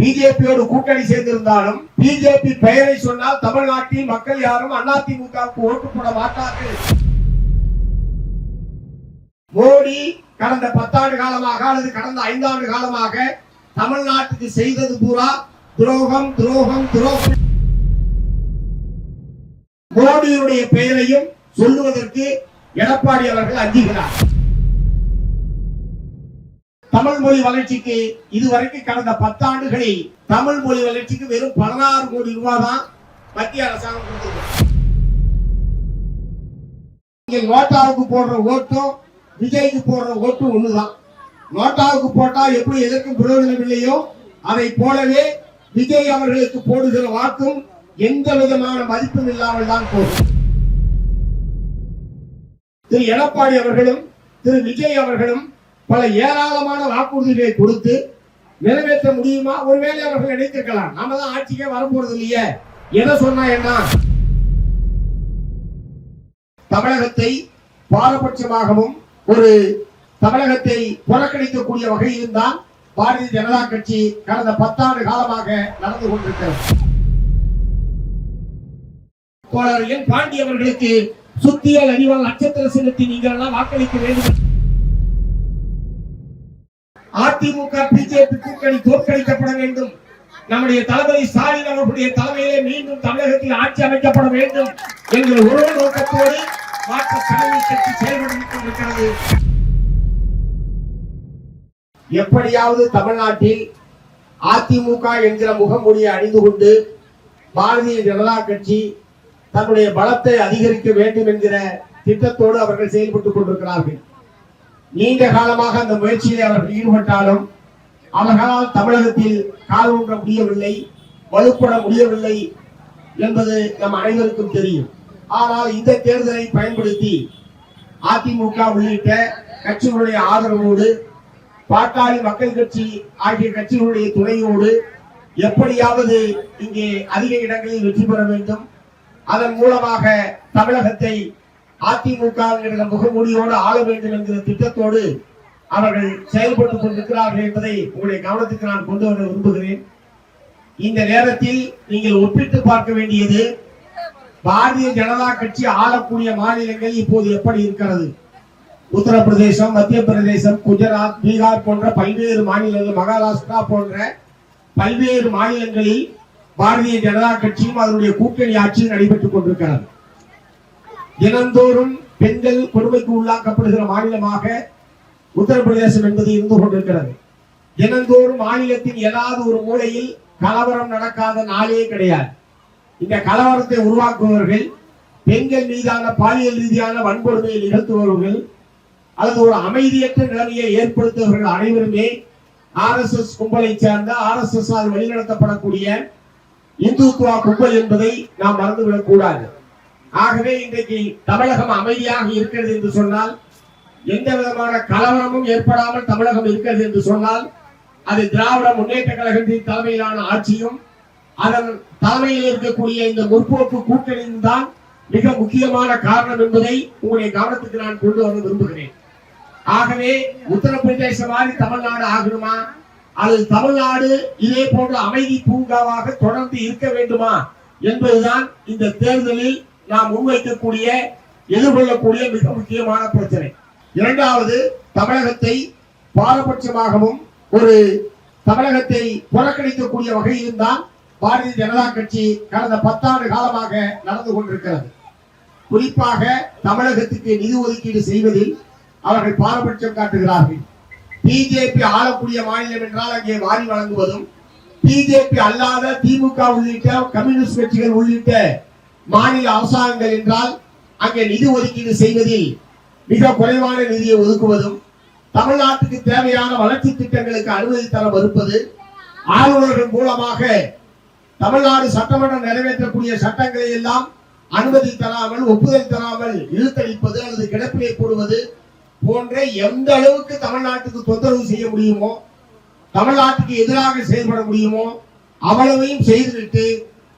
பிஜேபியோடு கூட்டணி சேர்ந்திருந்தாலும் பிஜேபி பெயரை சொன்னால் தமிழ்நாட்டில் மக்கள் யாரும் அதிமுகவுக்கு ஓட்டு போட மாட்டார்கள். மோடி கடந்த 10 ஆண்டு காலமாக அல்லது கடந்த 5 ஆண்டு காலமாக தமிழ்நாட்டுக்கு செய்தது பூரா துரோகம் துரோகம் துரோகம். மோடியுடைய பெயரையும் சொல்லுவதற்கு எடப்பாடி அவர்கள் அஞ்சுகிறார். தமிழ் மொழி வளர்ச்சிக்கு இதுவரைக்கும் கடந்த 10 ஆண்டுகளில் தமிழ் மொழி வளர்ச்சிக்கு வெறும் 16 கோடி ரூபாய் தான் மத்திய அரசாங்கம் கொடுத்திருக்கு. நோட்டாவுக்கு போடுற ஓட்டும் விஜய்க்கு போடுற ஓட்டும் ஒண்ணுதான். நோட்டாவுக்கு போட்டா எப்படி எதற்கும் பிரயோஜனம் இல்லையோ அதை போலவே விஜய் அவர்களுக்கு போடுகிற வாக்கும் எந்த விதமான மதிப்பும் இல்லாமல் தான் போகும். திரு எடப்பாடி அவர்களும் திரு விஜய் அவர்களும் பல ஏராளமான வாக்குறுதிகளை கொடுத்து நிறைவேற்ற முடியுமா? ஒருவேளை அவர்கள் நினைத்திருக்கலாம், நாம தான் ஆட்சிக்கே வரப்போறது இல்லையே, எதை சொன்னா என்ன? தமிழகத்தை பாரபட்சமாகவும் ஒரு தமிழகத்தை புறக்கணிக்கக்கூடிய வகையில் தான் பாரதிய ஜனதா கட்சி கடந்த 10 ஆண்டு காலமாக நடந்து கொண்டிருக்கிறது. தோழர் என் பாண்டி அவர்களுக்கு சுத்தியல் அறிவால் நட்சத்திர சின்னத்தை நீங்கள் எல்லாம் வாக்களிக்க வேண்டும். அதிமுக பிஜேபி கூட்டணி தோற்கடிக்கப்பட வேண்டும். நம்முடைய தளபதி ஸ்டாலின் அவர்களுடைய தலைமையிலே மீண்டும் தமிழகத்தில் ஆட்சி அமைக்கப்பட வேண்டும் என்கிற ஒரு நோக்கத்தோடு மாற்று தலைமை கட்சி செயல்பட்டு கொண்டிருக்கிறது. எப்படியாவது தமிழ்நாட்டில் அதிமுக என்கிற முகமூடியை அணிந்து கொண்டு பாரதிய ஜனதா கட்சி தன்னுடைய பலத்தை அதிகரிக்க வேண்டும் என்கிற திட்டத்தோடு அவர்கள் செயல்பட்டுக் கொண்டிருக்கிறார்கள். நீண்ட காலமாக அந்த முயற்சியில் அவர்கள் ஈடுபட்டாலும் அவர்களால் தமிழகத்தில் கால் ஊன்ற முடியவில்லை, வலுப்பட முடியவில்லை என்பது நம் அனைவருக்கும் தெரியும். ஆனால் இந்த தேர்தலை பயன்படுத்தி அதிமுக உள்ளிட்ட கட்சிகளுடைய ஆதரவோடு பாட்டாளி மக்கள் கட்சி ஆகிய கட்சிகளுடைய துணையோடு எப்படியாவது இங்கே அதிக இடங்களில் வெற்றி பெற வேண்டும், அதன் மூலமாக தமிழகத்தை அதிமுக முகமூடியோடு ஆள வேண்டும் என்கிற திட்டத்தோடு அவர்கள் செயல்பட்டுக் கொண்டிருக்கிறார்கள் என்பதை உங்களுடைய கவனத்துக்கு நான் கொண்டு வர விரும்புகிறேன். இந்த நேரத்தில் நீங்கள் ஒப்பிட்டு பார்க்க வேண்டியது பாரதிய ஜனதா கட்சி ஆளக்கூடிய மாநிலங்கள் இப்போது எப்படி இருக்கிறது. உத்தரப்பிரதேசம், மத்திய பிரதேசம், குஜராத், பீகார் போன்ற பல்வேறு மாநிலங்கள், மகாராஷ்டிரா போன்ற பல்வேறு மாநிலங்களில் பாரதிய ஜனதா கட்சியும் அதனுடைய கூட்டணி ஆட்சியும் நடைபெற்றுக் கொண்டிருக்கிறது. தினந்தோறும் பெண்கள் கொடுமைக்கு உள்ளாக்கப்படுகிற மாநிலமாக உத்தரப்பிரதேசம் என்பது இருந்து கொண்டிருக்கிறது. தினந்தோறும் மாநிலத்தின் ஏதாவது ஒரு மூலையில் கலவரம் நடக்காத நாளே கிடையாது. இந்த கலவரத்தை உருவாக்குபவர்கள், பெண்கள் மீதான பாலியல் ரீதியான வன்கொடுமையை நிகழ்த்துபவர்கள் அல்லது ஒரு அமைதியற்ற நிலைமையை ஏற்படுத்துபவர்கள் அனைவருமே RSS கும்பலை சேர்ந்த RSS வழிநடத்தப்படக்கூடிய இந்துத்துவா கும்பல் என்பதை நாம் மறந்துவிடக் கூடாது. ஆகவே இன்றைக்கு தமிழகம் அமைதியாக இருக்கிறது என்று சொன்னால், எந்த விதமான கலவரமும் ஏற்படாமல் தமிழகம் இருக்கிறது என்று சொன்னால், அது திராவிட முன்னேற்ற கழகத்தின் தலைமையிலான ஆட்சியும் அதன் தலைமையில் இருக்கக்கூடிய இந்த முற்போக்கு கூட்டணியும் தான் மிக முக்கியமான காரணம் என்பதை உங்களுடைய கவனத்துக்கு நான் கொண்டு வர விரும்புகிறேன். ஆகவே உத்தரப்பிரதேச மாதிரி தமிழ்நாடு ஆகணுமா அல்லது தமிழ்நாடு இதே போன்ற அமைதி பூங்காவாக தொடர்ந்து இருக்க வேண்டுமா என்பதுதான் இந்த தேர்தலில் நாம் முன்வைக்கக்கூடிய எதிர்கொள்ளக்கூடிய மிக முக்கியமான பிரச்சனை. இரண்டாவது, தமிழகத்தை பாரபட்சமாகவும் ஒரு தமிழகத்தை புறக்கணிக்கக்கூடிய வகையிலும் தான் பாரதிய ஜனதா கட்சி கடந்த 10 ஆண்டு காலமாக நடந்து கொண்டிருக்கிறது. குறிப்பாக தமிழகத்துக்கு நிதி ஒதுக்கீடு செய்வதில் அவர்கள் பாரபட்சம் காட்டுகிறார்கள். பிஜேபி ஆளக்கூடிய மாநிலம் என்றால் அங்கே வாரி வழங்குவதும், பிஜேபி அல்லாத திமுக உள்ளிட்ட கம்யூனிஸ்ட் கட்சிகள் உள்ளிட்ட மாநில அரசாங்கங்கள் என்றால் அங்கே நிதி ஒதுக்கீடு செய்வதில் மிக குறைவான நிதியை ஒதுக்குவதும், தமிழ்நாட்டுக்கு தேவையான வளர்ச்சி திட்டங்களுக்கு அனுமதி தர மறுப்பது, ஆளுநர்கள் மூலமாக தமிழ்நாடு சட்டமன்றம் நிறைவேற்றக்கூடிய சட்டங்களை எல்லாம் அனுமதி தராமல் ஒப்புதல் தராமல் இழுத்தடிப்பது அல்லது கிடப்பிலே போடுவது போன்ற எந்த அளவுக்கு தமிழ்நாட்டுக்கு தொந்தரவு செய்ய முடியுமோ, தமிழ்நாட்டுக்கு எதிராக செயல்பட முடியுமோ அவ்வளவையும் செய்துவிட்டு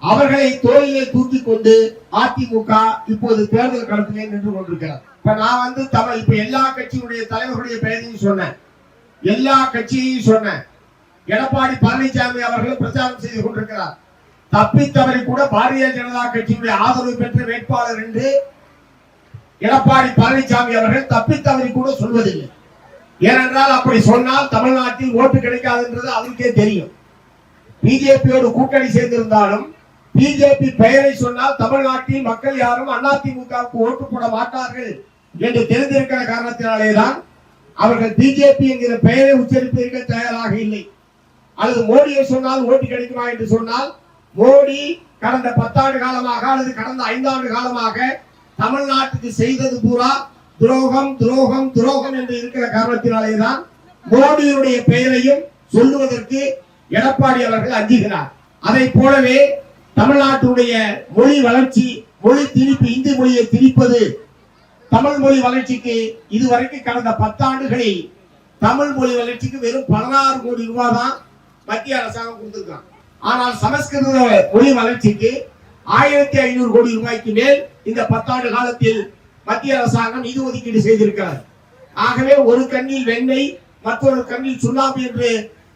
அவர்களை தோளிலே தூக்கி கொண்டு அதிமுக இப்போது தேர்தல் களத்திலே நின்று கொண்டிருக்கிறார். இப்ப நான் இப்ப எல்லா கட்சியுடைய தலைவர்களுடைய பெயரையும் சொன்னேன், எல்லா கட்சியையும் சொன்னேன். எடப்பாடி பழனிசாமி அவர்கள் பிரச்சாரம் செய்து கொண்டிருக்கிறார். தப்பித்தவரை கூட பாரதிய ஜனதா கட்சியுடைய ஆதரவு பெற்ற வேட்பாளர் என்று எடப்பாடி பழனிசாமி அவர்கள் தப்பித்தவரை கூட சொல்வதில்லை. ஏனென்றால் அப்படி சொன்னால் தமிழ்நாட்டில் ஓட்டு கிடைக்காது என்றது அவருக்கே தெரியும். பிஜேபியோடு கூட்டணி சேர்ந்திருந்தாலும் பிஜேபி பெயரை சொன்னால் தமிழ்நாட்டில் மக்கள் யாரும் அதிமுகவுக்கு ஓட்டு போட மாட்டார்கள் என்று தெரிந்திருக்கிற காரணத்தினாலேதான் அவர்கள் பிஜேபி என்கிற பெயரை உச்சரிப்பதற்கு தயாராக இல்லை. அல்லது மோடியை சொன்னால் ஓட்டு கிடைக்குமா என்று சொன்னால் மோடி கடந்த 10 ஆண்டு காலமாக அல்லது கடந்த 5 ஆண்டு காலமாக தமிழ்நாட்டுக்கு செய்தது பூரா துரோகம் துரோகம் துரோகம் என்று இருக்கிற காரணத்தினாலேதான் மோடியுடைய பெயரையும் சொல்லுவதற்கு எடப்பாடி அவர்கள் அஞ்சுகிறார். அதை போலவே தமிழ்நாட்டுடைய மொழி வளர்ச்சி, மொழி திணிப்பு, இந்தி மொழியை திணிப்பது, தமிழ் மொழி வளர்ச்சிக்கு இதுவரைக்கும் கடந்த 10 ஆண்டுகளில் தமிழ் மொழி வளர்ச்சிக்கு வெறும் 16 கோடி ரூபாய் தான் மத்திய அரசாங்கம் கொடுத்திருக்காங்க. ஆனால் சமஸ்கிருத மொழி வளர்ச்சிக்கு 1500 கோடி ரூபாய்க்கு மேல் இந்த 10 ஆண்டு காலத்தில் மத்திய அரசாங்கம் நிதி ஒதுக்கீடு செய்திருக்கிறது. ஆகவே ஒரு கண்ணில் வெண்ணெய் மற்றொரு கண்ணில் சுண்ணாம்பு என்று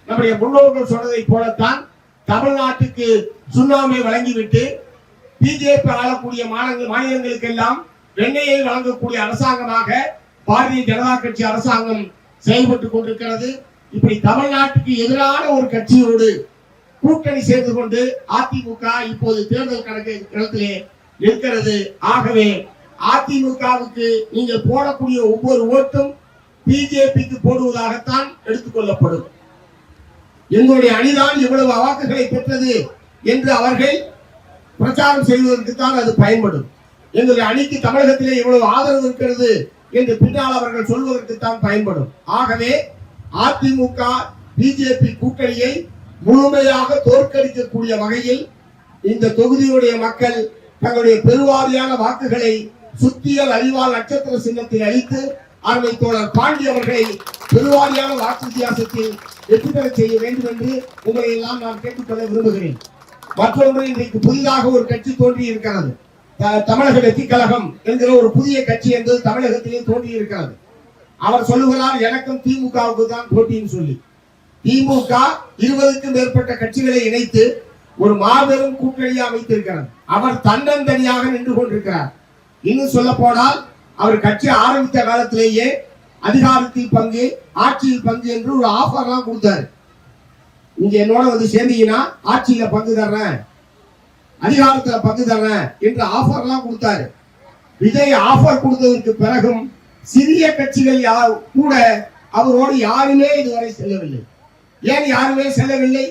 நம்முடைய முன்னோர்கள் சொன்னதை போலத்தான் தமிழ்நாட்டுக்கு சுண்ணாம்பை வழங்கிவிட்டு பிஜேபி ஆளக்கூடிய மாநிலங்களுக்கெல்லாம் வெண்ணெயை வழங்கக்கூடிய அரசாங்கமாக பாரதிய ஜனதா கட்சி அரசாங்கம் செயல்பட்டுக் கொண்டிருக்கிறது. இப்படி தமிழ்நாட்டுக்கு எதிரான ஒரு கட்சியோடு கூட்டணி சேர்ந்து கொண்டு அதிமுக இப்போது தேர்தல் களத்திலே இருக்கிறது. ஆகவே அதிமுகவுக்கு நீங்கள் போடக்கூடிய ஒவ்வொரு ஓட்டும் பிஜேபிக்கு போடுவதாகத்தான் எடுத்துக் கொள்ளப்படும். எங்களுடைய அணிதான் இவ்வளவு வாக்குகளை பெற்றது என்று அவர்கள் பிரச்சாரம் செய்வதற்கு தான் அது பயன்படும். எங்களுடைய அணிக்கு தமிழகத்திலே இவ்வளவு ஆதரவு இருக்கிறது என்று பின்னால் அவர்கள் சொல்வதற்கு தான் பயன்படும். ஆகவே அதிமுக பிஜேபி கூட்டணியை முழுமையாக தோற்கடிக்கக்கூடிய வகையில் இந்த தொகுதியுடைய மக்கள் தங்களுடைய பெருவாரியான வாக்குகளை சுத்தியல் அறிவால் நட்சத்திர சின்னத்தில் அளித்து அருமை தோழர் பாண்டி அவர்களை பெருவாரியான வாக்கு வித்தியாசத்தில் வெற்றி பெற செய்ய வேண்டும் என்று உங்களை எல்லாம் நான் கேட்டுக்கொள்ள விரும்புகிறேன். மற்றொன்று, இன்றைக்கு புதிதாக ஒரு கட்சி தோன்றி இருக்கிறது. தமிழக வெற்றி கழகம் என்கிற ஒரு புதிய கட்சி என்பது தமிழகத்திலே தோன்றி இருக்கிறது. அவர் சொல்லுகிறார் எனக்கும் திமுகவுக்கு தான் போட்டின்னு சொல்லி. திமுக 20க்கும் மேற்பட்ட கட்சிகளை இணைத்து ஒரு மாபெரும் கூட்டணியை அமைத்திருக்கிறார். அவர் தன்னந்தனியாக நின்று கொண்டிருக்கிறார். இன்னும் சொல்ல போனால் அவர் கட்சி ஆரம்பித்த காலத்திலேயே அதிகாரத்தில் பங்கு, ஆட்சியில் பங்கு என்று ஒரு ஆஃபர்லாம் கொடுத்தாரு. இங்க என்னோட வந்து சேர்ந்தீங்கன்னா ஆட்சியில பங்கு தர்றேன், அதிகாரத்துல பங்கு தர்றேன் என்று ஆஃபர்லாம் கொடுத்தாரு. விஜய் ஆஃபர் கொடுத்ததற்கு பிறகும் சிறிய கட்சிகள் கூட அவரோடு யாருமே இதுவரை செல்லவில்லை. ஏன் யாருமே செல்லவில்லை?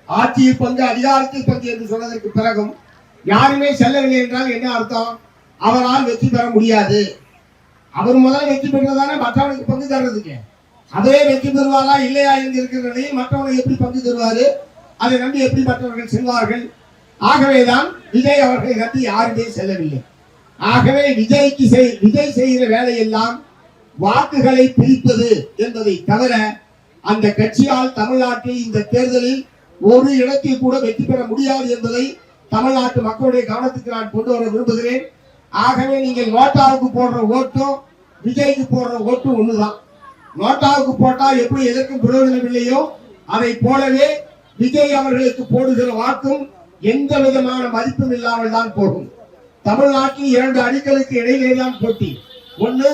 ஆட்சியில் பங்கு, அதிகாரத்தில் பங்கு என்று சொன்னதற்கு பிறகும் யாருமே செல்லவில்லை என்றால் என்ன அர்த்தம்? அவரால் வெற்றி பெற முடியாது. அவர் முதல்ல வெற்றி பெற்றதானே மற்றவனுக்கு பங்கு தர்றதுக்கு. அதே வெற்றி பெறுவாரா இல்லையா என்று இருக்கிற நிலையில் மற்றவனுக்கு எப்படி பங்கு தருவாரு? அதை நம்பி எப்படி மற்றவர்கள் செல்வார்கள்? ஆகவேதான் விஜய் அவர்களை நம்பி யாருமே செல்லவில்லை. ஆகவே விஜய் செய்கிற வேலையெல்லாம் வாக்குகளை பிரிப்பது என்பதை தவிர அந்த கட்சியால் தமிழ்நாட்டில் இந்த தேர்தலில் ஒரு இடத்தில் கூட வெற்றி பெற முடியாது என்பதை தமிழ்நாட்டு மக்களுடைய கவனத்துக்கு நான் கொண்டு வர விரும்புகிறேன். ஆகவே நீங்கள் நோட்டாவுக்கு போடுற ஓட்டும் விஜய்க்கு போடுற ஓட்டும் ஒண்ணுதான். நோட்டாவுக்கு போட்டால் எப்படி எதற்கும் பிரயோஜனம் இல்லையோ அதை போலவே விஜய் அவர்களுக்கு போடுகிற வாக்கும் எந்த விதமான மதிப்பும் இல்லாமல் தான் போகும். தமிழ்நாட்டில் 2 அணிகளுக்கு இடையிலேதான் போட்டி. ஒன்று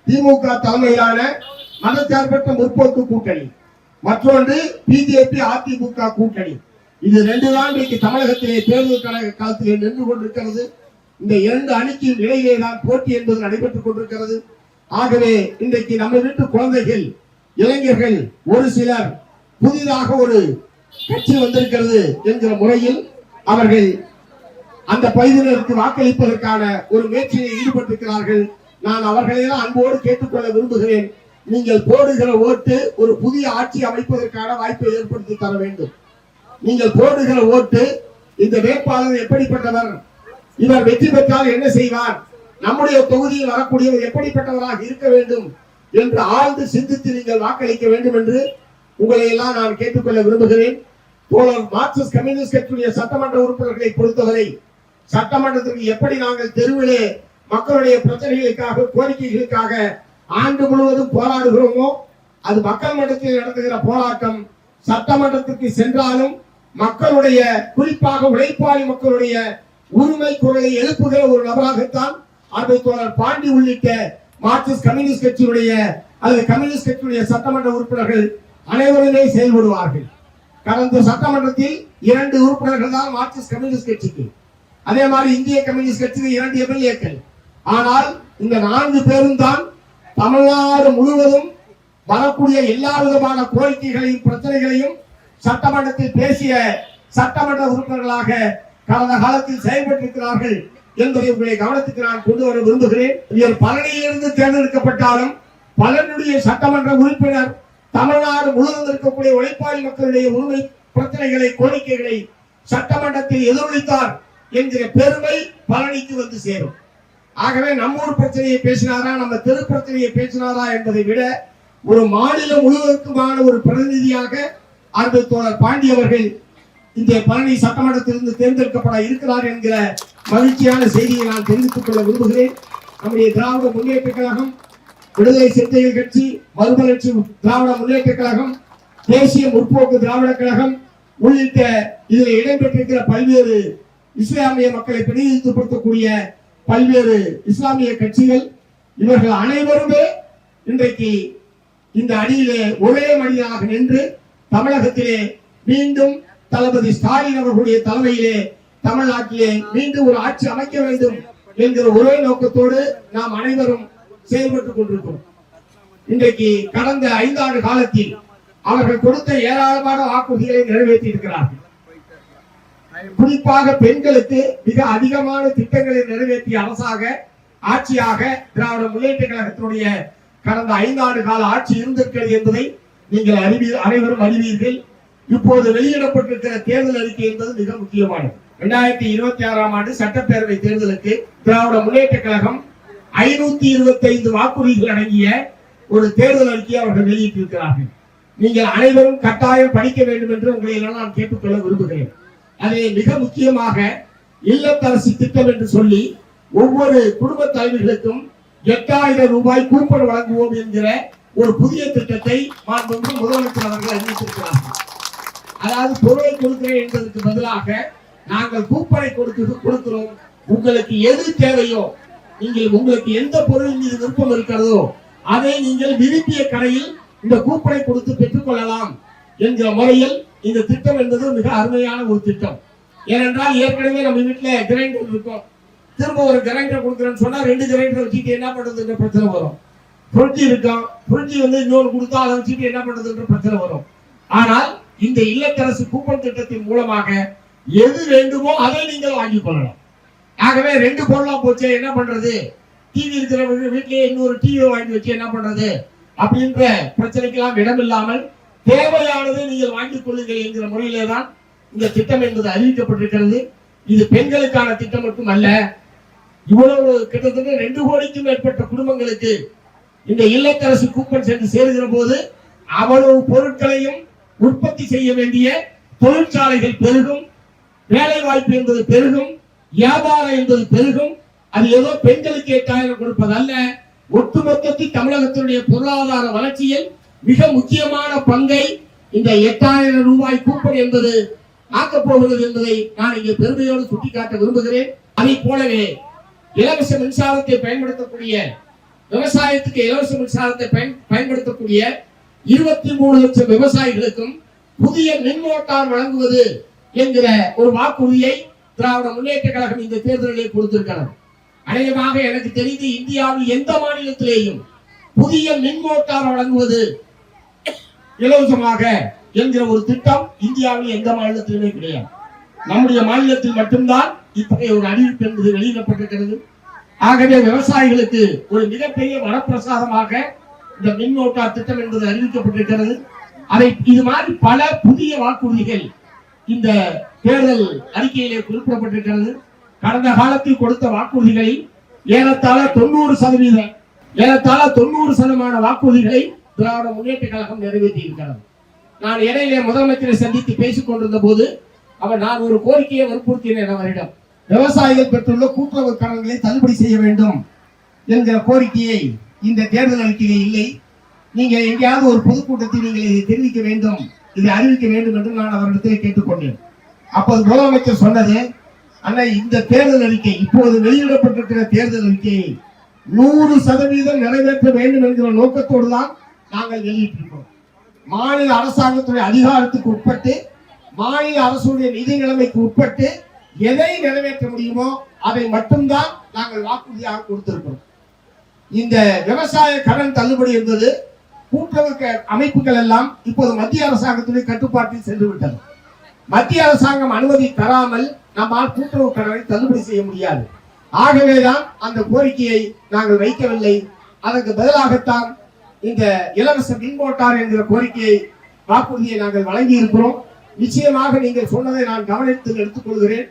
திமுக தலைமையிலான மதச்சார்பற்ற முற்போக்கு கூட்டணி, மற்றொன்று பிஜேபி அதிமுக கூட்டணி. இது 2 தான் இன்றைக்கு தமிழகத்திலே தேர்தல் காலத்திலே நின்று கொண்டிருக்கிறது. இந்த 2 அணிக்கு இடையிலே தான் போட்டி என்பது நடைபெற்றுக் கொண்டிருக்கிறது. ஆகவே இன்றைக்கு நம்ம வீட்டு குழந்தைகள், இளைஞர்கள் ஒரு சிலர் புதிதாக ஒரு கட்சி வந்திருக்கிறது என்கிற முறையில் அவர்கள் அந்த பகுதியினருக்கு வாக்களிப்பதற்கான ஒரு முயற்சியில் ஈடுபட்டிருக்கிறார்கள். நான் அவர்களையெல்லாம் அன்போடு கேட்டுக்கொள்ள விரும்புகிறேன். நீங்கள் போடுகிற ஓட்டு ஒரு புதிய ஆட்சி அமைப்பதற்கான வாய்ப்பை ஏற்படுத்தி தர வேண்டும். நீங்கள் போடுகிற ஓட்டு இந்த வேட்பாளர் எப்படிப்பட்டவர், இவர் வெற்றி பெற்றால் என்ன செய்வார், நம்முடைய தொகுதியில் வரக்கூடியவர் எப்படிப்பட்டவராக இருக்க வேண்டும் என்று ஆழ்ந்து சிந்தித்து நீங்கள் வாக்களிக்க வேண்டும் என்று உங்களை எல்லாம் நான் கேட்டுக்கொள்ள விரும்புகிறேன். தோழர் மார்க்சிஸ்ட் கம்யூனிஸ்ட் கட்சியுடைய சட்டமன்ற உறுப்பினர்களை பொறுத்தவரை சட்டமன்றத்திற்கு எப்படி நாங்கள் தெருவிலே மக்களுடைய பிரச்சனைகளுக்காக, கோரிக்கைகளுக்காக ஆண்டு முழுவதும் போராடுகிறோமோ அது மக்கள் மன்றத்தில் நடத்துகிற போராட்டம் சட்டமன்றத்திற்கு சென்றாலும் மக்களுடைய, குறிப்பாக உழைப்பாளி மக்களுடைய உரிமை குரலை எழுப்புகிற ஒரு நபராகத்தான் அன்பை தோழர் பாண்டி உள்ளிட்ட மார்க்சிஸ்ட் கம்யூனிஸ்ட் கட்சியுடைய அல்லது கம்யூனிஸ்ட் கட்சியுடைய சட்டமன்ற உறுப்பினர்கள் அனைவருமே செயல்படுவார்கள். கடந்த சட்டமன்றத்தில் 2 உறுப்பினர்கள் தான் மார்க்சிஸ்ட் கம்யூனிஸ்ட் கட்சிக்கு, அதே மாதிரி இந்திய கம்யூனிஸ்ட் கட்சிக்கு 2 எம்எல்ஏக்கள். ஆனால் இந்த 4 பேரும் தான் தமிழ்நாடு முழுவதும் வரக்கூடிய எல்லா விதமான கோரிக்கைகளையும் பிரச்சனைகளையும் சட்டமன்றத்தில் பேசிய சட்டமன்ற உறுப்பினர்களாக கடந்த காலத்தில் செயல்பட்டிருக்கிறார்கள் என்பதை உங்களை கவனத்துக்கு நான் கொண்டு வர விரும்புகிறேன். இவர் பழனியிலிருந்து தேர்ந்தெடுக்கப்பட்டாலும் பலனுடைய சட்டமன்ற உறுப்பினர் தமிழ்நாடு முழுவதும் இருக்கக்கூடிய உழைப்பாளி மக்களுடைய உரிமை பிரச்சனைகளை, கோரிக்கைகளை சட்டமன்றத்தில் எதிரொலித்தார் என்கிற பெருமை பழனிக்கு வந்து சேரும். ஆகவே நம்மூர் பிரச்சனையை பேசினாரா, நம்ம தெரு பிரச்சனையை பேசினாரா என்பதை விட ஒரு மாநிலம் முழுவதற்குமான ஒரு பிரதிநிதியாக அன்பு தோழர் பாண்டி அவர்கள் இந்த பழனி சட்டமன்றத்திலிருந்து தேர்ந்தெடுக்கப்பட இருக்கிறார் என்கிற மகிழ்ச்சியான செய்தியை நான் தெரிவித்துக் கொள்ள விரும்புகிறேன். நம்முடைய திராவிட முன்னேற்ற கழகம், விடுதலை சிறுத்தைகள் கட்சி, மறுமலர்ச்சி திராவிட முன்னேற்ற கழகம், தேசிய முற்போக்கு திராவிட கழகம் உள்ளிட்ட இதில் இடம்பெற்றிருக்கிற பல்வேறு இஸ்லாமிய மக்களை பிரதிநிதித்துவப்படுத்தக்கூடிய பல்வேறு இஸ்லாமிய கட்சிகள், இவர்கள் அனைவருமே இன்றைக்கு இந்த அணியிலே ஒரே மனிதனாக நின்று தமிழகத்திலே மீண்டும் தளபதி ஸ்டாலின் அவர்களுடைய தலைமையிலே தமிழ்நாட்டிலே மீண்டும் ஒரு ஆட்சி அமைக்க வேண்டும் என்கிற ஒரே நோக்கத்தோடு நாம் அனைவரும் செயல்பட்டுக் கொண்டிருக்கிறோம். இன்றைக்கு கடந்த 5 ஆண்டு காலத்தில் அவர்கள் கொடுத்த ஏராளமான வாக்குறுதிகளை நிறைவேற்றி இருக்கிறார்கள். குறிப்பாக பெண்களுக்கு மிக அதிகமான திட்டங்களை நிறைவேற்றிய அரசாக, ஆட்சியாக திராவிட முன்னேற்ற கழகத்தினுடைய கடந்த 5 ஆண்டு கால ஆட்சி இருந்திருக்கிறது என்பதை நீங்கள் அனைவரும் அறிவீர்கள். இப்போது வெளியிடப்பட்டிருக்கிற தேர்தல் அறிக்கை என்பது மிக முக்கியமானது. 2026ஆம் ஆண்டு சட்டப்பேரவை தேர்தலுக்கு திராவிட முன்னேற்ற கழகம் 525 வாக்குறுதிகள் அடங்கிய ஒரு தேர்தல் அறிக்கையை அவர்கள் வெளியிட்டிருக்கிறார்கள். நீங்கள் அனைவரும் கட்டாயம் படிக்க வேண்டும் என்று உங்களை நான் கேட்டுக்கொள்ள விரும்புகிறேன். அதில் மிக முக்கியமாக இல்லத்தரசி திட்டம் என்று சொல்லி ஒவ்வொரு குடும்ப தலைவர்களுக்கும் 8000 ரூபாய் கூப்பன் வழங்குவோம் என்கிற ஒரு புதிய திட்டத்தை மாண்புமிகு முதலமைச்சர் அவர்கள் அறிவித்திருக்கிறார்கள். அதாவது பொருளை கொடுக்கிறேன் என்பதற்கு பதிலாக நாங்கள் கூப்பனை கொடுக்கிறோம். உங்களுக்கு எது தேவையோ, நீங்கள் உங்களுக்கு எந்த பொருளின் மீது விருப்பம் இருக்கிறதோ அதை நீங்கள் விரும்பிய கடையில் இந்த கூப்பனை கொடுத்து பெற்றுக் கொள்ளலாம் என்கிற முறையில் இந்த திட்டம் என்பது மிக அருமையான ஒரு திட்டம். ஏனென்றால் ஏற்கனவே நம்ம வீட்டுல கிரைண்டர் இருக்கும், திரும்ப ஒரு கிரைண்டர் கொடுக்குறேன்னு சொன்னா 2 கிரைண்டர் வச்சுட்டு என்ன பண்றதுன்ற பிரச்சனை வரும். ஃப்ரிட்ஜ் இருக்கும், ஃப்ரிட்ஜ் இன்னொரு கொடுத்தா அதை வச்சுட்டு என்ன பண்றதுன்ற பிரச்சனை வரும். ஆனால் இந்த இல்லத்தரசு கூப்பன் திட்டத்தின் மூலமாக எது வேண்டுமோ அதை நீங்கள் வாங்கிக் கொள்ளலாம். ஆகவே 2 பொருளா போச்சு, என்ன பண்றது, டிவி இருக்கிற வீட்டிலேயே இன்னொரு டிவியை வாங்கி வச்சு என்ன பண்றது அப்படின்ற பிரச்சனைக்கெல்லாம் இடமில்லாமல் தேவையானதை நீங்கள் வாங்கிக் கொள்ளுங்கள் என்கிற முறையிலே தான் இந்த திட்டம் என்பது அறிவிக்கப்பட்டிருக்கிறது. இது பெண்களுக்கான திட்டம் மட்டும் அல்ல, இவ்வளவு கிட்டத்தட்ட 2 கோடிக்கும் மேற்பட்ட குடும்பங்களுக்கு இந்த இல்லத்தரசு கூப்பன் சென்று சேருகிற போது அவ்வளவு பொருட்களையும் உற்பத்தி செய்ய வேண்டிய தொழிற்சாலைகள் பெருகும், வேலை வாய்ப்பு என்பது பெருகும், வியாபாரம் என்பது பெருகும். அது ஏதோ பெண்களுக்கு 8000 கொடுப்பதல்ல, ஒட்டுமொத்தத்தில் தமிழகத்தினுடைய பொருளாதார வளர்ச்சியில் மிக முக்கியமான பங்கை இந்த 8000 ரூபாய் கூப்பன் என்பது ஆக்கப் போகிறது என்பதை நான் இங்கே பெருமையோடு சுட்டிக்காட்ட விரும்புகிறேன். அதை போலவே இலவச மின்சாரத்தை பயன்படுத்தக்கூடிய, விவசாயத்துக்கு இலவச மின்சாரத்தை பயன்படுத்தக்கூடிய 23 லட்சம் விவசாயிகளுக்கும் புதிய மின் மோட்டார் வழங்குவது என்கிற ஒரு வாக்குறுதியை திராவிட முன்னேற்ற கழகம் இந்த தேர்தலில் கொடுத்திருக்கிறது. அநேகமாக எனக்கு தெரிந்து இந்தியாவில் எந்த மாநிலத்திலேயும் புதிய மின் மோட்டார் வழங்குவது இலவசமாக என்கிற ஒரு திட்டம் இந்தியாவில் எந்த மாநிலத்திலுமே கிடையாது. நம்முடைய மாநிலத்தில் மட்டும்தான் இத்தகைய ஒரு அறிவிப்பு என்பது வெளியிடப்பட்டிருக்கிறது. ஆகவே விவசாயிகளுக்கு ஒரு மிகப்பெரிய வரப்பிரசாதமாக இந்த மின் மோட்டார் திட்டம் என்பது அறிவிக்கப்பட்டிருக்கிறது. அதை இது மாதிரி பல புதிய வாக்குறுதிகள் இந்த தேர்தல் அறிக்கையிலே குறிப்பிடப்பட்டிருக்கிறது. கடந்த காலத்தில் கொடுத்த வாக்குறுதிகளில் ஏறத்தாழ 90% வாக்குறுதிகளை திராவிட முன்னேற்ற கழகம் நிறைவேற்றி இருக்கிறது. நான் இடையிலே முதலமைச்சரை சந்தித்து பேசிக் கொண்டிருந்த போது நான் ஒரு கோரிக்கையை வற்புறுத்தினேன் அவரிடம். விவசாயிகள் பெற்றுள்ள கூட்டுறவு கடன்களை தள்ளுபடி செய்ய வேண்டும் என்கிற கோரிக்கையை இந்த தேர்தல் அறிக்கையிலே இல்லை. நீங்க எங்கேயாவது ஒரு பொதுக்கூட்டத்தில் நீங்கள் இதை தெரிவிக்க வேண்டும், இதை அறிவிக்க வேண்டும் என்று நான் அவரிடத்தில் கேட்டுக்கொண்டேன். அப்போது முதலமைச்சர் சொன்னது, அண்ணா இந்த தேர்தல் அறிக்கை, இப்போது வெளியிடப்பட்டிருக்கிற தேர்தல் அறிக்கையை 100% நிறைவேற்ற வேண்டும் என்கிற நோக்கத்தோடு தான் நாங்கள் வெளியிட்டிருக்கிறோம். மாநில அரசாங்கத்துடைய அதிகாரத்துக்கு உட்பட்டு, மாநில அரசுடைய நிதி நிலைமைக்கு உட்பட்டு எதை நிறைவேற்ற முடியுமோ அதை மட்டும்தான் நாங்கள் வாக்குறுதியாக கொடுத்திருக்கிறோம். இந்த விவசாய கடன் தள்ளுபடி என்பது கூட்டுறவு அமைப்புகள் எல்லாம் இப்போது மத்திய அரசாங்கத்துடைய கட்டுப்பாட்டில் சென்று விட்டது. மத்திய அரசாங்கம் அனுமதி தராமல் நம்மால் கூட்டுறவு கடனை தள்ளுபடி செய்ய முடியாது. ஆகவேதான் அந்த கோரிக்கையை நாங்கள் வைக்கவில்லை. அதற்கு பதிலாகத்தான் இந்த இலவச மின் மோட்டார் என்கிற கோரிக்கையை, வாக்குறுதியை நாங்கள் வழங்கி இருக்கிறோம். நிச்சயமாக நீங்கள் சொன்னதை நான் கவனத்தில் எடுத்துக் கொள்கிறேன்.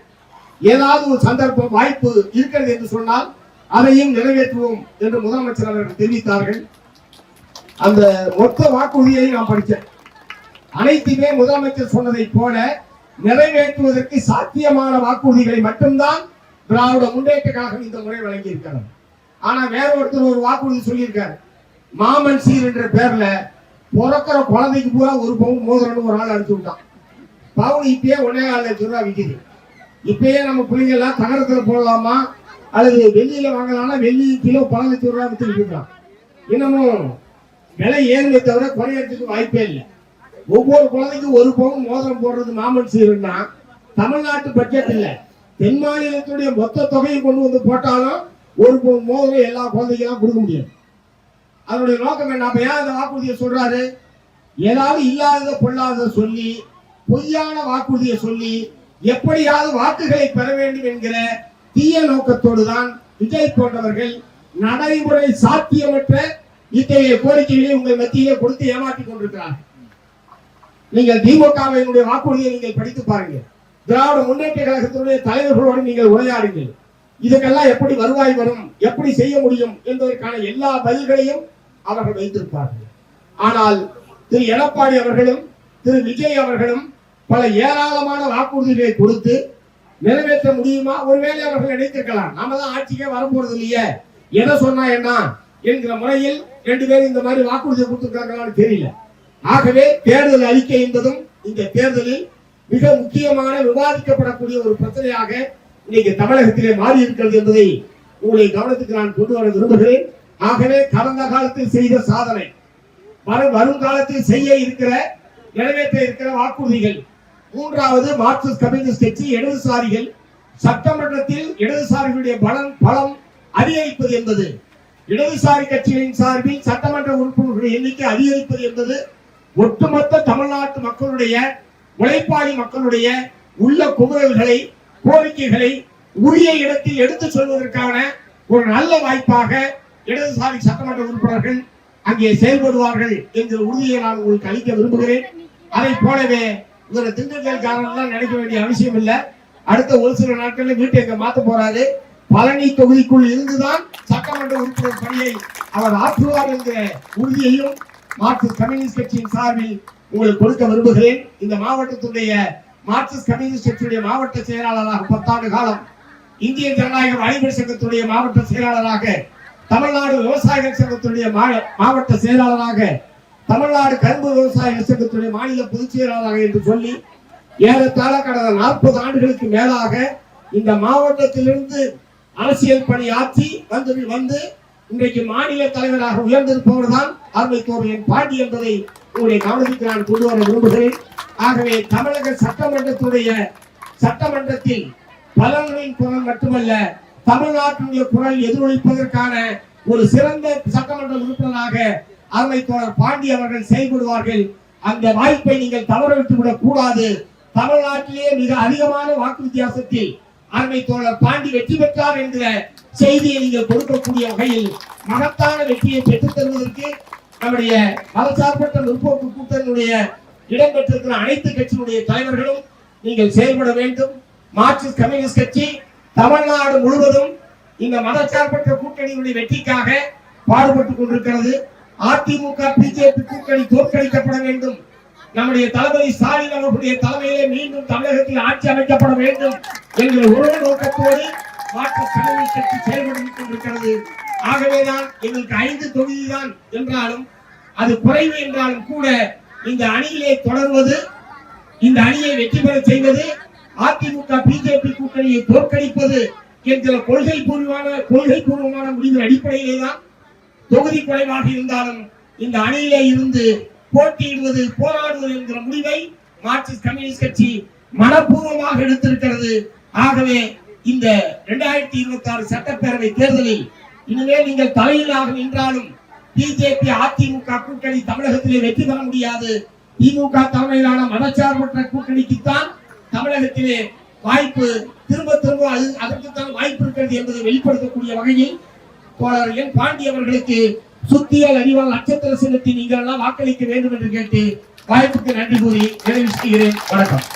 ஏதாவது ஒரு சந்தர்ப்பம் வாய்ப்பு இருக்கிறது என்று சொன்னால் அதையும் நிறைவேற்றுவோம் என்று முதலமைச்சர் அவர்கள் தெரிவித்தார்கள். அந்த மொத்த வாக்குறுதியை நான் படித்தேன். அனைத்துமே முதலமைச்சர் சொன்னதை போல நிறைவேற்றுவதற்கு சாத்தியமான வாக்குறுதிகளை மட்டும்தான் திராவிட முன்னேற்ற கழகம் இந்த முறை வழங்கி இருக்கிறது. ஆனா வேற ஒருத்தர் ஒரு வாக்குறுதி சொல்லியிருக்காரு. மாமன் சீர் என்ற பேர்ல பிறக்கிற குழந்தைக்கு பூரா ஒரு பவுன் மோதிரம்னு ஒரு ஆள் அடிச்சு விட்டான். பவுன் இப்பயே 1.25 லட்சம் ரூபாய் விற்குது. இப்பயே நம்ம பிள்ளைங்க எல்லாம் தகரத்துல போடலாமா அல்லது வெள்ளியில வாங்கலாம்னா வெள்ளி கிலோ பல லட்சம் ரூபாய் வித்து இருக்கலாம். இன்னமும் விலை ஏறுமே தவிர குறையறதுக்கு வாய்ப்பே இல்லை. ஒவ்வொரு குழந்தைக்கும் ஒரு பவுன் மோதிரம் போடுறது மாமன் சீருன்னா தமிழ்நாட்டு பட்ஜெட் இல்ல, தென் மாநிலத்துடைய மொத்த தொகையை கொண்டு வந்து போட்டாலும் ஒரு பவுன் மோதிரம் எல்லா குழந்தைக்கெல்லாம் கொடுக்க முடியாது. அதனுடைய நோக்கம் என்ன? அப்ப ஏன் அந்த வாக்குறுதியை சொல்றாரு? ஏதாவது இல்லாத பொல்லாத சொல்லி, பொய்யான வாக்குறுதியை சொல்லி எப்படியாவது வாக்குகளை பெற வேண்டும் என்கிற தீய நோக்கத்தோடு தான் விஜய் போன்றவர்கள் நடைமுறை சாத்தியமற்ற இத்தகைய கோரிக்கைகளை உங்கள் மத்தியிலே கொடுத்து ஏமாற்றிக் கொண்டிருக்கிறார்கள். நீங்கள் திமுகவினுடைய வாக்குறுதியை நீங்கள் படித்து பாருங்கள். திராவிட முன்னேற்ற கழகத்தினுடைய தலைவர்களோடு நீங்கள் உரையாடுங்கள். இதுக்கெல்லாம் எப்படி வருவாய் வரும், எப்படி செய்ய முடியும் என்பதற்கான எல்லா பதில்களையும் அவர்கள் வைத்திருப்பார்கள். ஆனால் திரு எடப்பாடி அவர்களும் திரு விஜய் அவர்களும் பல ஏராளமான வாக்குறுதிகளை கொடுத்து நிறைவேற்ற முடியுமா? ஒருவேளை அவர்கள் நினைத்திருக்கலாம், நாம தான் ஆட்சிக்கே வரப்போறது இல்லையே, எதை சொன்னா என்ன என்கிற முறையில் 2 பேரும் இந்த மாதிரி வாக்குறுதியை கொடுத்திருக்காங்களான்னு தெரியல. ஆகவே தேர்தல் அறிக்கை என்பதும் இந்த தேர்தலில் மிக முக்கியமான விவாதிக்கப்படக்கூடிய ஒரு பிரச்சனையாக இன்னைக்கு தமிழகத்திலே மாறி இருக்கிறது என்பதை உங்களுடைய கவனத்துக்கு நான் கொண்டு வர விரும்புகிறேன். ஆகவே கடந்த காலத்தில் செய்த சாதனை, வருங்காலத்தில் செய்ய இருக்கிற, நிறைவேற்ற இருக்கிற வாக்குறுதிகள். மூன்றாவது, மார்க்சிஸ்ட் கம்யூனிஸ்ட் கட்சி இடதுசாரிகள் சட்டமன்றத்தில் இடதுசாரிகளுடைய பலம் அதிகரிப்பது என்பது, இடதுசாரி கட்சிகளின் சார்பில் சட்டமன்ற உறுப்பினர்களுடைய எண்ணிக்கை அதிகரிப்பது என்பது ஒட்டுமொத்த தமிழ்நாட்டு மக்களுடைய, உழைப்பாளி மக்களுடைய உள்ள குமுறல்களை, கோரிக்கைகளை உரிய இடத்தில் எடுத்து சொல்வதற்கான ஒரு நல்ல வாய்ப்பாக இடதுசாரி சட்டமன்ற உறுப்பினர்கள் அங்கே செயல்படுவார்கள் என்கிற உறுதியை நான் உங்களுக்கு அளிக்க விரும்புகிறேன். அதை போலவே இவரை திண்டுக்கல்காரன் நினைக்க வேண்டிய அவசியம் இல்லை. அடுத்த ஒரு சில நாட்களில் வீட்டை எங்க மாத்த போறாரு. பழனி தொகுதிக்குள் இருந்துதான் சட்டமன்ற உறுப்பினர் பணியை அவர் ஆற்றுவார் என்ற உறுதியையும் மார்க்சிஸ்ட் கம்யூனிஸ்ட் கட்சியின் சார்பில் உங்களுக்கு கொடுக்க விரும்புகிறேன். இந்த மாவட்டத்துடைய மார்க்சிஸ்ட் கம்யூனிஸ்ட் கட்சியுடைய மாவட்ட செயலாளராக 10 ஆண்டு காலம், இந்திய ஜனநாயக வாலிபர் சங்கத்துடைய மாவட்ட செயலாளராக, தமிழ்நாடு விவசாயிகள் சங்கத்துடைய மாவட்ட செயலாளராக, தமிழ்நாடு கரும்பு விவசாயிகள் சங்கத்துடைய மாநில பொதுச் செயலாளராக என்று சொல்லி ஏறத்தாழ கடந்த 40 ஆண்டுகளுக்கு மேலாக இந்த மாவட்டத்திலிருந்து அரசியல் பணி ஆற்றி வந்து இன்றைக்கு மாநில தலைவராக உயர்ந்திருப்பவர் தான் அருமை தோழர் பாண்டி என்பதை உங்களுடைய கவனத்துக்கு நான் கொண்டு வர விரும்புகிறேன். ஆகவே தமிழக சட்டமன்றத்தில் பலர்களின் குரல் மட்டுமல்ல, தமிழ்நாட்டினுடைய குரல் எதிரொலிப்பதற்கான ஒரு சிறந்த சட்டமன்ற உறுப்பினராக அருமை தோழர் பாண்டி அவர்கள் செயல்படுவார்கள். அந்த வாய்ப்பை நீங்கள் தவற விட்டுவிடக் கூடாது. தமிழ்நாட்டிலேயே மிக அதிகமான வாக்கு வித்தியாசத்தில் அருமை தோழர் பாண்டி வெற்றி பெற்றார் என்கிற செய்தியை நீங்கள் கொடுக்கக்கூடிய வகையில் மகத்தான வெற்றியை பெற்றுத் தருவதற்கு நம்முடைய மதசார்பற்ற முற்போக்கு கூட்டணியுடைய இடம்பெற்றிருக்கிற அனைத்து கட்சியினுடைய தலைவர்களும் நீங்கள் செயல்பட வேண்டும். மார்க்சிஸ்ட் கம்யூனிஸ்ட் கட்சி தமிழ்நாடு முழுவதும் இந்த மதசார்பற்ற கூட்டணியுடைய வெற்றிக்காக பாடுபட்டுக் கொண்டிருக்கிறது. அதிமுக பிஜேபி கூட்டணி தோற்கடிக்கப்பட வேண்டும். நம்முடைய தளபதி ஸ்டாலின் அவர்களுடைய தலைமையிலே மீண்டும் தமிழகத்தில் ஆட்சி அமைக்கப்பட வேண்டும் என்கிற ஒரு நோக்கத்தோடு மார்க்சிஸ்ட் கம்யூனிஸ்ட் கட்சி செயல்பட்டுக் கொண்டிருக்கிறது. ஆகவேதான் எங்களுக்கு 5 தொகுதி தான் என்றாலும் அது குறைவு என்றாலும் கூட இந்த அணியிலே தொடர்வது, இந்த அணியை வெற்றி பெற செய்வது, அதிமுக பிஜேபி கூட்டணியை தோற்கடிப்பது என்கிற கொள்கை பூர்வமான முடிவின் அடிப்படையிலே தான் தொகுதி குறைவாக இருந்தாலும் இந்த அணியிலே இருந்து போட்டியிடுவது, போராடுவது என்கிற முடிவை மார்க்சிஸ்ட் கம்யூனிஸ்ட் கட்சி மனப்பூர்வமாக எடுத்திருக்கிறது. ஆகவே இந்த 2026 சட்டப்பேரவை தேர்தலில் இனிமேல் நீங்கள் தலையிலாக நின்றாலும் பிஜேபி அதிமுக கூட்டணி தமிழகத்திலே வெற்றி பெற முடியாது. திமுக தலைமையிலான மதச்சார்பற்ற கூட்டணிக்குத்தான் தமிழகத்திலே வாய்ப்பு, திரும்ப அதற்குத்தான் வாய்ப்பு இருக்கிறது என்பதை வெளிப்படுத்தக்கூடிய வகையில் தோழர் என் பாண்டி அவர்களுக்கு சுத்தியல் அறிவால் நட்சத்திர சின்னத்தை நீங்கள் எல்லாம் வாக்களிக்க வேண்டும் என்று கேட்டு வாய்ப்புக்கு நன்றி கூறி நிறைவு செய்கிறேன். வணக்கம்.